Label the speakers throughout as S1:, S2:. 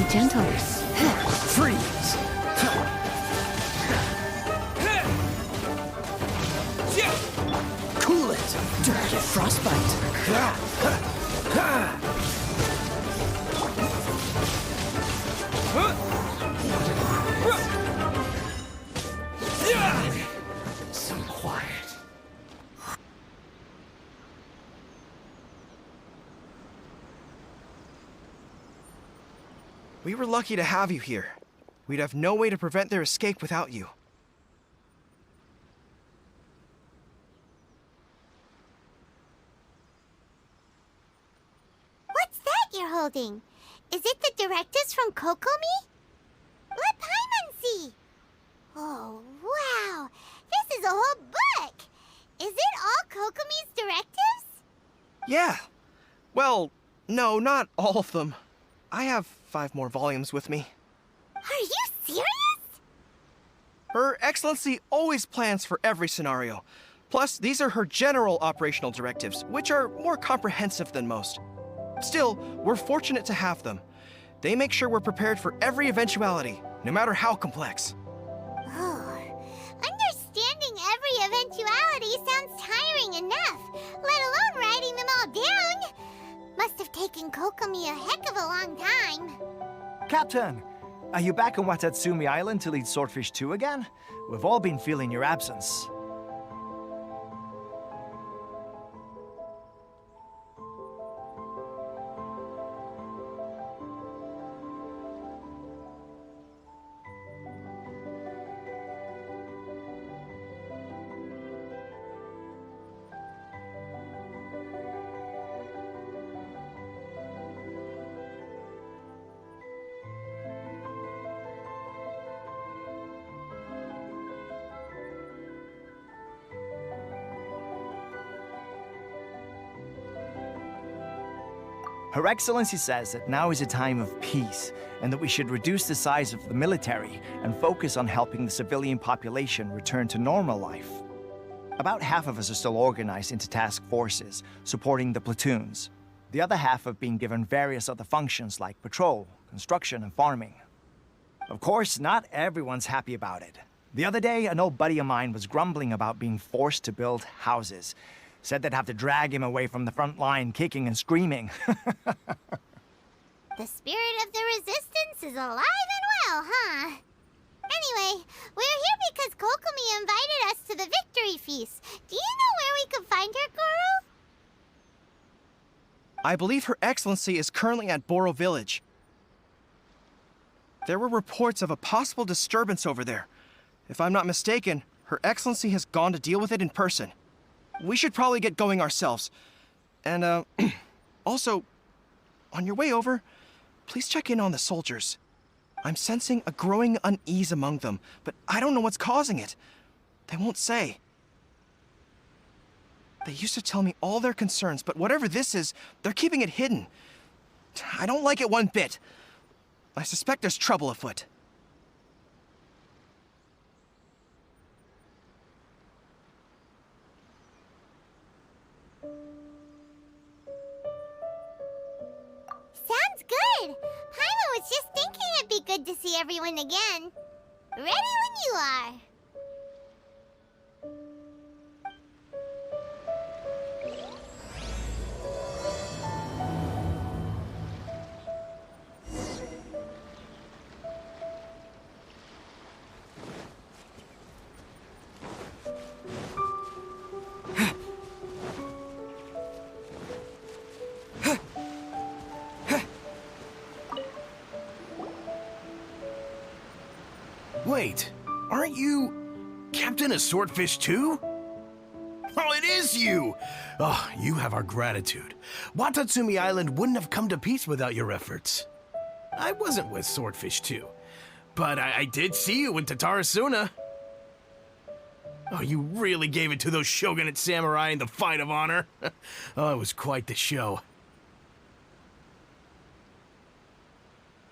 S1: gentle.
S2: Freeze! Cool it! Don't get frostbite! So quiet.
S3: We were lucky to have you here. We'd have no way to prevent their escape without you.
S4: What's that you're holding? Is it the directives from Kokomi? Let Paimon see. Oh, wow. This is a whole book. Is it all Kokomi's directives?
S3: Yeah. Well, no, not all of them. I have 5 more volumes with me.
S4: Are you serious?
S3: Her Excellency always plans for every scenario. Plus, these are her general operational directives, which are more comprehensive than most. Still, we're fortunate to have them. They make sure we're prepared for every eventuality, no matter how complex.
S4: Oh, understanding every eventuality sounds tiring enough, let alone writing them all down. Must have taken Kokomi a heck of a long time.
S5: Captain, are you back on Watatsumi Island to lead Swordfish 2 again? We've all been feeling your absence. Her Excellency says that now is a time of peace, and that we should reduce the size of the military and focus on helping the civilian population return to normal life. About half of us are still organized into task forces, supporting the platoons. The other half have been given various other functions like patrol, construction, and farming. Of course, not everyone's happy about it. The other day, an old buddy of mine was grumbling about being forced to build houses. Said they'd have to drag him away from the front line, kicking and screaming.
S4: The spirit of the resistance is alive and well, huh? Anyway, we're here because Kokomi invited us to the victory feast. Do you know where we could find her, Goro?
S3: I believe Her Excellency is currently at Boro Village. There were reports of a possible disturbance over there. If I'm not mistaken, Her Excellency has gone to deal with it in person. We should probably get going ourselves. And, also, on your way over, please check in on the soldiers. I'm sensing a growing unease among them, but I don't know what's causing it. They won't say. They used to tell me all their concerns, but whatever this is, they're keeping it hidden. I don't like it one bit. I suspect there's trouble afoot.
S4: Sounds good. Paimon was just thinking it'd be good to see everyone again. Ready when you are.
S2: Wait, aren't you Captain of Swordfish too? Oh, it is you! Oh, you have our gratitude. Watatsumi Island wouldn't have come to peace without your efforts. I wasn't with Swordfish 2, but I did see you in Tatarasuna. Oh, you really gave it to those shogunate samurai in the fight of honor. Oh, it was quite the show.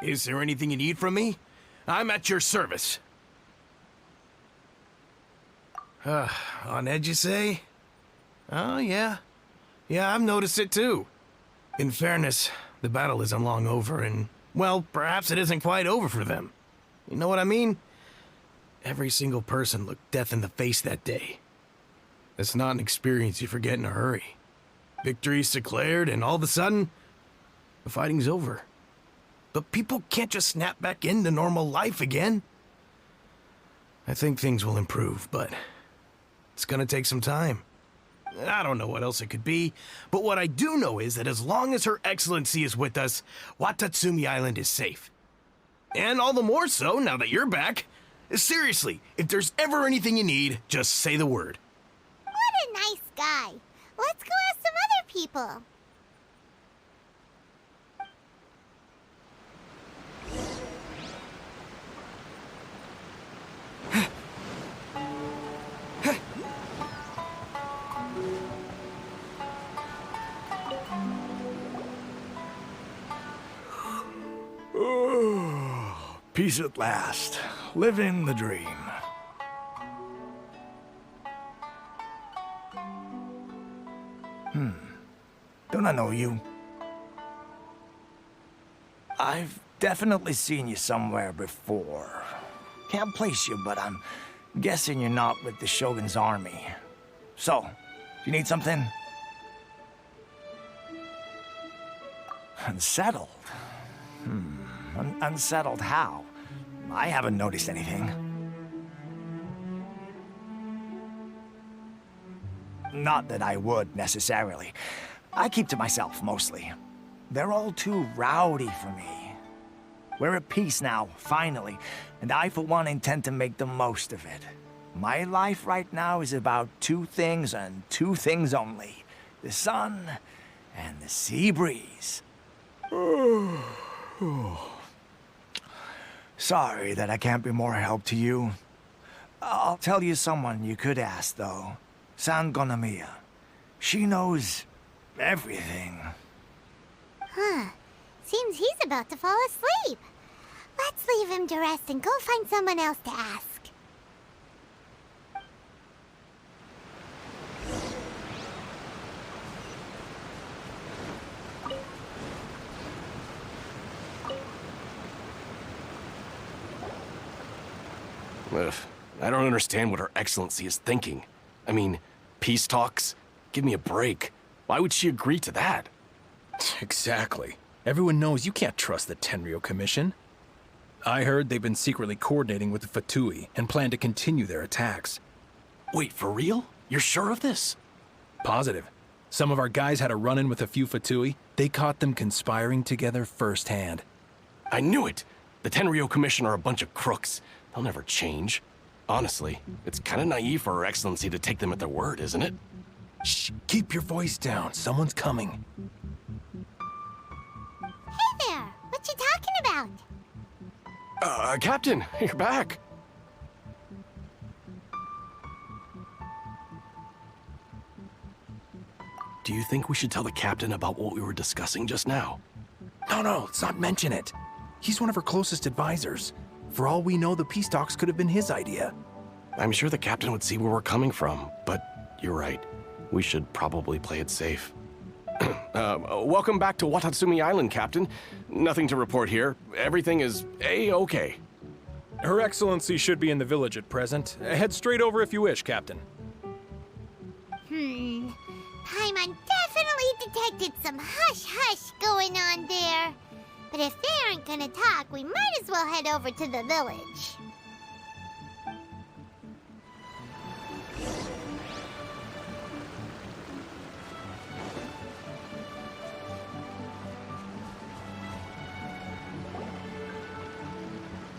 S2: Is there anything you need from me? I'm at your service. On edge, you say? Oh, yeah. Yeah, I've noticed it too. In fairness, the battle isn't long over, and well, perhaps it isn't quite over for them. You know what I mean? Every single person looked death in the face that day. It's not an experience you forget in a hurry. Victory's declared, and all of a sudden, the fighting's over. But people can't just snap back into normal life again. I think things will improve, but it's gonna take some time. I don't know what else it could be, but what I do know is that as long as Her Excellency is with us, Watatsumi Island is safe. And all the more so now that you're back. Seriously, if there's ever anything you need, just say the word.
S4: What a nice guy. Let's go ask some other people.
S1: Peace at last. Living the dream.
S5: Don't I know you? I've definitely seen you somewhere before. Can't place you, but I'm guessing you're not with the Shogun's army. So, you need something? Unsettled? Unsettled how? I haven't noticed anything. Not that I would, necessarily. I keep to myself, mostly. They're all too rowdy for me. We're at peace now, finally, and I, for one, intend to make the most of it. My life right now is about two things and two things only. The sun and the sea breeze. Sorry that I can't be more help to you. I'll tell you someone you could ask, though. Sangonamiya. She knows everything.
S4: Huh. Seems he's about to fall asleep. Let's leave him to rest and go find someone else to ask.
S6: Ugh, I don't understand what Her Excellency is thinking. I mean, peace talks? Give me a break. Why would she agree to that?
S7: Exactly. Everyone knows you can't trust the Tenryou Commission. I heard they've been secretly coordinating with the Fatui and plan to continue their attacks.
S6: Wait, for real? You're sure of this?
S7: Positive. Some of our guys had a run-in with a few Fatui. They caught them conspiring together firsthand.
S6: I knew it! The Tenryou Commission are a bunch of crooks. They'll never change. Honestly, it's kind of naive for Her Excellency to take them at their word, isn't it?
S7: Shh, keep your voice down. Someone's coming.
S4: Hey there! What you talking about?
S6: Captain, you're back. Do you think we should tell the captain about what we were discussing just now?
S7: No, let's not mention it. He's one of her closest advisors. For all we know, the peace talks could have been his idea.
S6: I'm sure the captain would see where we're coming from, but you're right. We should probably play it safe. Welcome back to Watatsumi Island, Captain. Nothing to report here. Everything is A-okay.
S8: Her Excellency should be in the village at present. Head straight over if you wish, Captain.
S4: Paimon definitely detected some hush-hush going on there. But if they aren't gonna talk, we might as well head over to the village.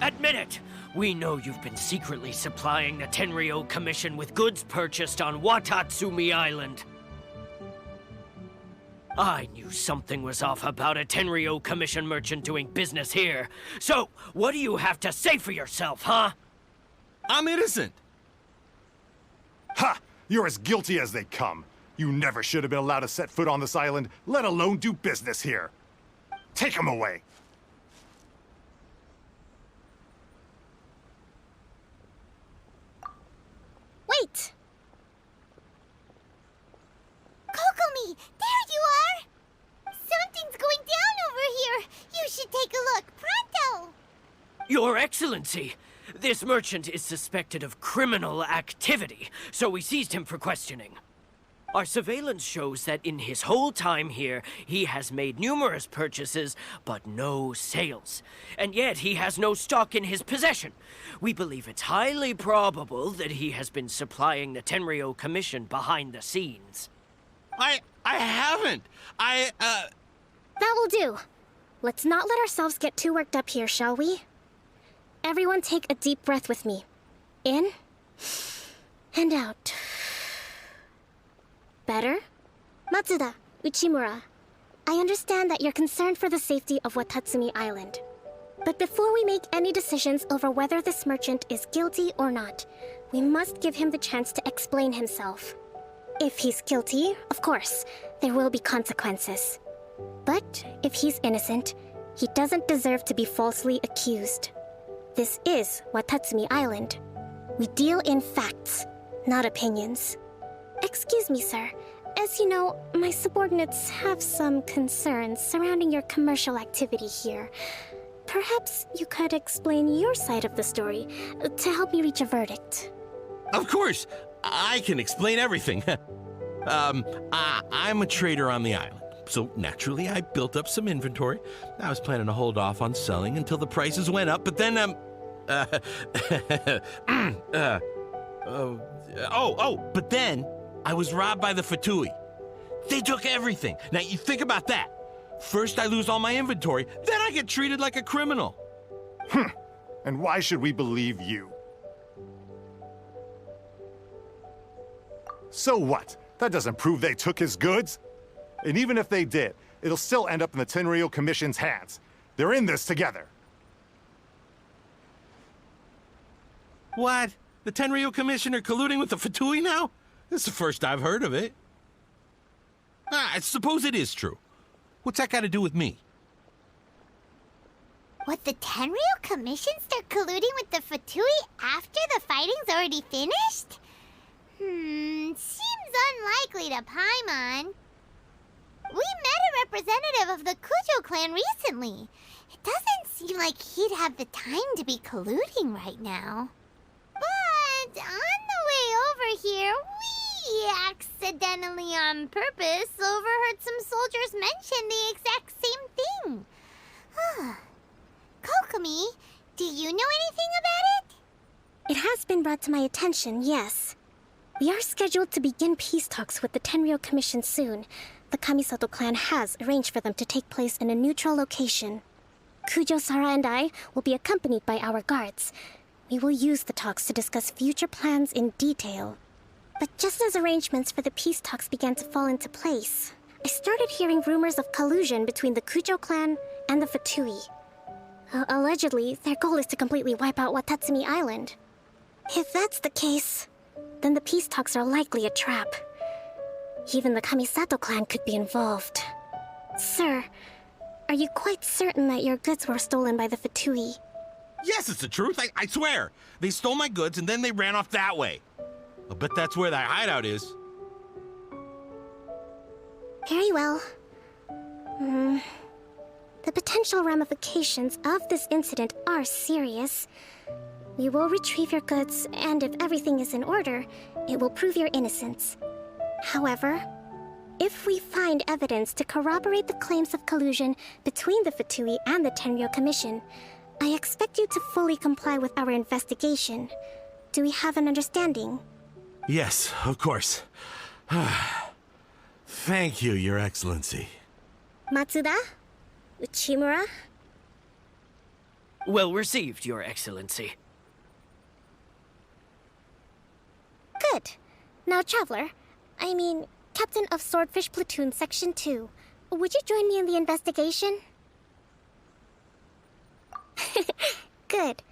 S9: Admit it! We know you've been secretly supplying the Tenryou Commission with goods purchased on Watatsumi Island. I knew something was off about a Tenryou Commission merchant doing business here. So, what do you have to say for yourself, huh?
S10: I'm innocent!
S11: Ha! You're as guilty as they come. You never should have been allowed to set foot on this island, let alone do business here. Take him away!
S4: Wait! Kokomi! There you are! Something's going down over here! You should take a look!
S9: Your Excellency, this merchant is suspected of criminal activity, so we seized him for questioning. Our surveillance shows that in his whole time here, he has made numerous purchases, but no sales. And yet he has no stock in his possession. We believe it's highly probable that he has been supplying the Tenryou Commission behind the scenes.
S10: I haven't.
S12: That will do. Let's not let ourselves get too worked up here, shall we? Everyone take a deep breath with me. In and out. Better? Matsuda, Uchimura, I understand that you're concerned for the safety of Watatsumi Island. But before we make any decisions over whether this merchant is guilty or not, we must give him the chance to explain himself. If he's guilty, of course, there will be consequences. But if he's innocent, he doesn't deserve to be falsely accused. This is Watatsumi Island. We deal in facts, not opinions. Excuse me, sir. As you know, my subordinates have some concerns surrounding your commercial activity here. Perhaps you could explain your side of the story to help me reach a verdict.
S10: Of course, I can explain everything. I'm a trader on the island, so naturally I built up some inventory. I was planning to hold off on selling until the prices went up, but then, but then I was robbed by the Fatui. They took everything. Now, you think about that. First I lose all my inventory, then I get treated like a criminal.
S11: And why should we believe you? So what? That doesn't prove they took his goods. And even if they did, it'll still end up in the Tenryou Commission's hands. They're in this together.
S10: What? The Tenryou Commission are colluding with the Fatui now? This is the first I've heard of it. I suppose it is true. What's that got to do with me?
S4: What, the Tenryou Commission start colluding with the Fatui after the fighting's already finished? Seems unlikely to Paimon. We met a representative of the Kujo clan recently. It doesn't seem like he'd have the time to be colluding right now. But on the way over here, we accidentally on purpose overheard some soldiers mention the exact same thing. Kokomi, do you know anything about it?
S12: It has been brought to my attention, yes. We are scheduled to begin peace talks with the Tenryou Commission soon. The Kamisato clan has arranged for them to take place in a neutral location. Kujo-Sara and I will be accompanied by our guards. We will use the talks to discuss future plans in detail. But just as arrangements for the peace talks began to fall into place, I started hearing rumors of collusion between the Kujo clan and the Fatui. Allegedly, their goal is to completely wipe out Watatsumi Island. If that's the case, then the peace talks are likely a trap. Even the Kamisato clan could be involved. Sir, are you quite certain that your goods were stolen by the Fatui?
S10: Yes, it's the truth. I swear. They stole my goods and then they ran off that way. I'll bet that's where their hideout is.
S12: Very well. The potential ramifications of this incident are serious. We will retrieve your goods, and if everything is in order, it will prove your innocence. However, if we find evidence to corroborate the claims of collusion between the Fatui and the Tenryou Commission, I expect you to fully comply with our investigation. Do we have an understanding?
S10: Yes, of course. Thank you, Your Excellency.
S12: Matsuda? Uchimura?
S9: Well received, Your Excellency.
S12: Good. Now, Traveler, Captain of Swordfish Platoon Section 2, would you join me in the investigation? Good.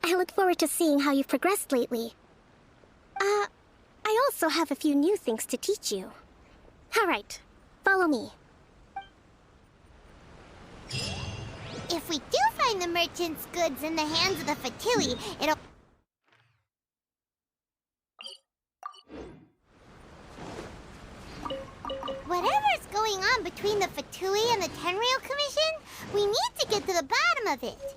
S12: I look forward to seeing how you've progressed lately. I also have a few new things to teach you. All right, follow me.
S4: If we do find the merchant's goods in the hands of the Fatui, it'll... Whatever's going on between the Fatui and the Tenryou Commission, we need to get to the bottom of it.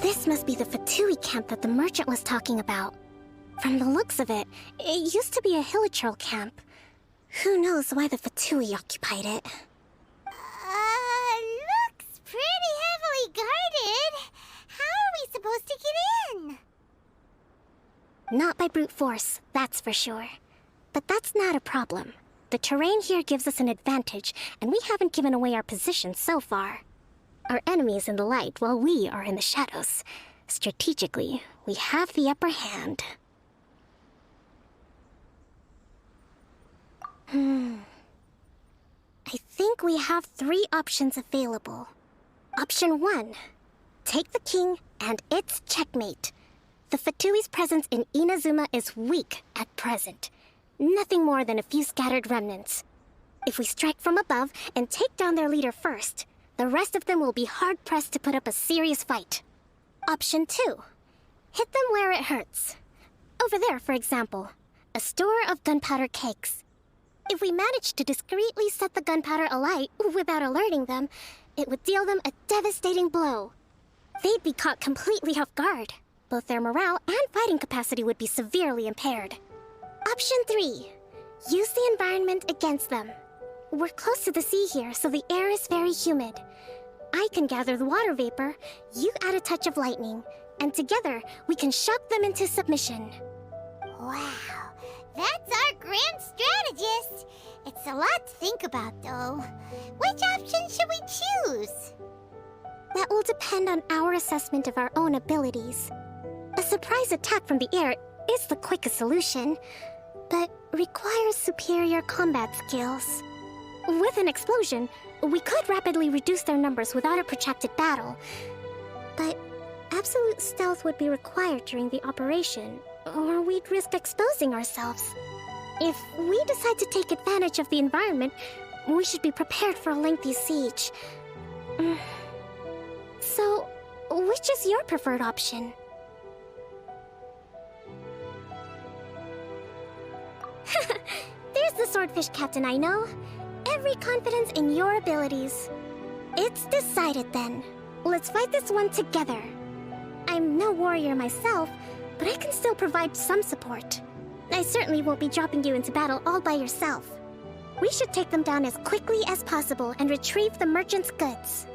S12: This must be the Fatui camp that the merchant was talking about. From the looks of it, it used to be a hilichurl camp. Who knows why the Fatui occupied it?
S4: Looks pretty heavily guarded. How are we supposed to get in?
S12: Not by brute force, that's for sure. But that's not a problem. The terrain here gives us an advantage, and we haven't given away our position so far. Our enemy is in the light, while we are in the shadows. Strategically, we have the upper hand. I think we have 3 options available. Option 1. Take the king, and it's checkmate. The Fatui's presence in Inazuma is weak at present. Nothing more than a few scattered remnants. If we strike from above and take down their leader first, the rest of them will be hard-pressed to put up a serious fight. Option 2. Hit them where it hurts. Over there, for example, a store of gunpowder cakes. If we manage to discreetly set the gunpowder alight without alerting them, it would deal them a devastating blow. They'd be caught completely off guard. Both their morale and fighting capacity would be severely impaired. Option 3. Use the environment against them. We're close to the sea here, so the air is very humid. I can gather the water vapor, you add a touch of lightning, and together we can shock them into submission.
S4: Wow, that's our grand strategist. It's a lot to think about, though. Which option should we choose?
S12: That will depend on our assessment of our own abilities. A surprise attack from the air is the quickest solution, but requires superior combat skills. With an explosion, we could rapidly reduce their numbers without a protracted battle. But absolute stealth would be required during the operation, or we'd risk exposing ourselves. If we decide to take advantage of the environment, we should be prepared for a lengthy siege. So, which is your preferred option? There's the swordfish captain I know. Every confidence in your abilities. It's decided then. Let's fight this one together. I'm no warrior myself, but I can still provide some support. I certainly won't be dropping you into battle all by yourself. We should take them down as quickly as possible and retrieve the merchant's goods.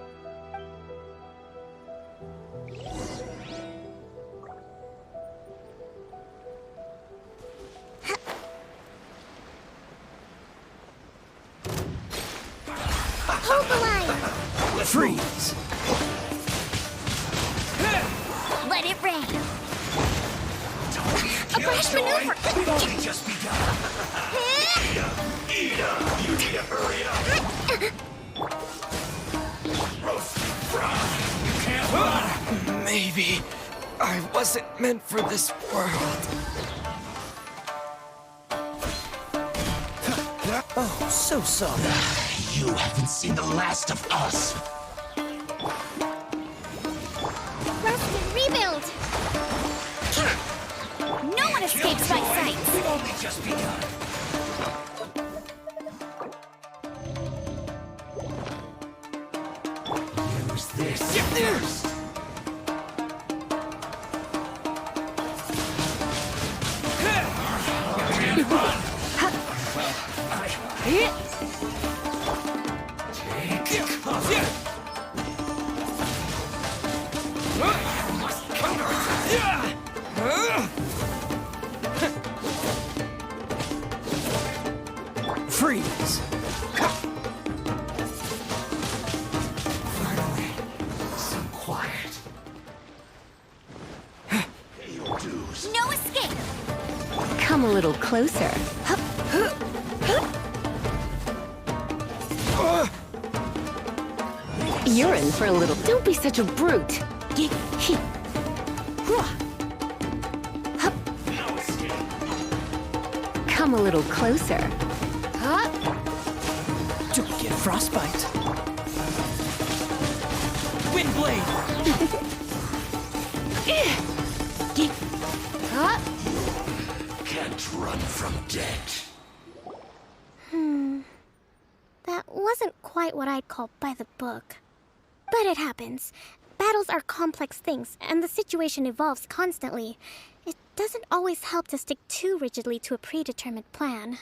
S12: Hold the line!
S2: Freeze!
S4: Let it rain!
S12: A brash maneuver!
S2: We've only just begun. Ida, you need to hurry up. Roast fry. You can't run.
S13: Maybe I wasn't meant for this world.
S2: Oh, so sorry. You haven't seen the last of us.
S4: Rest and rebuild! No one escapes my sight!
S2: We've only just begun. Use this first.
S13: Freeze!
S2: Finally, some quiet. Your dues.
S4: No escape!
S14: Come a little closer. You're in for a little. Don't be such a brute. Come a little closer.
S13: Don't get frostbite. Windblade!
S15: cannot run from death.
S12: That wasn't quite what I'd call by the book. But it happens. Battles are complex things, and the situation evolves constantly. It doesn't always help to stick too rigidly to a predetermined plan.